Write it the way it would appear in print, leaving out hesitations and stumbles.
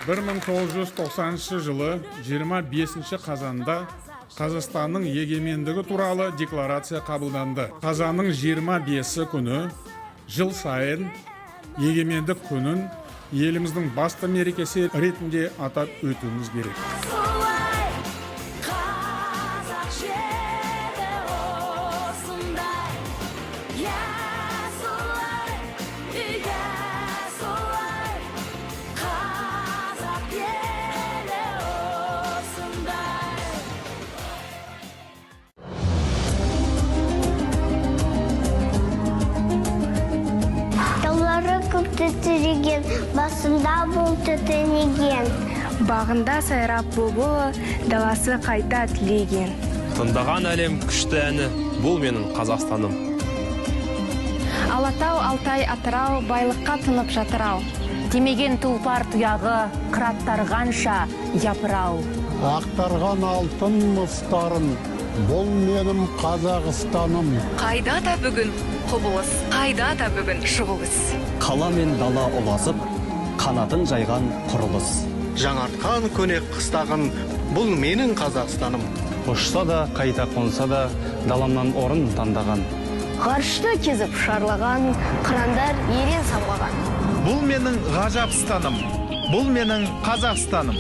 1990 жылы 25 қазанда Қазақстанның егемендігі туралы декларация қабылданды. Қазанның 25 күні жыл сайын егемендік күнін еліміздің басты мерекесі ретінде атап өтуіміз керек. Түтіреген, басында бұл түтінеген. Бағында сайрап бұлбұлы, даласы қайта тілеген. Тыңдаған әлем күшті әні, бұл менің Қазақстаным. Алатау, Алтай, Атырау, байлыққа тұнып жатырау. Демеген тұлпар тұяғы, қыраттарғанша япырау. Ақтарған алтын мұстарын, бұл менің Қазақстаным. Қайда да бүгін құбылыс, қайда да бүгін шұғылыс. Қала мен дала ұласып, қанатын жайған құрылыс. Жаңартқан көне қыстағын, бұл менің Қазақстаным. Ұшса да, қайта қонса да, даламнан орын таңдаған. Ғарышты кезіп шарлаған, қырандар ерен самғаған. Бұл менің ғажап станым, бұл менің Қазақстаным.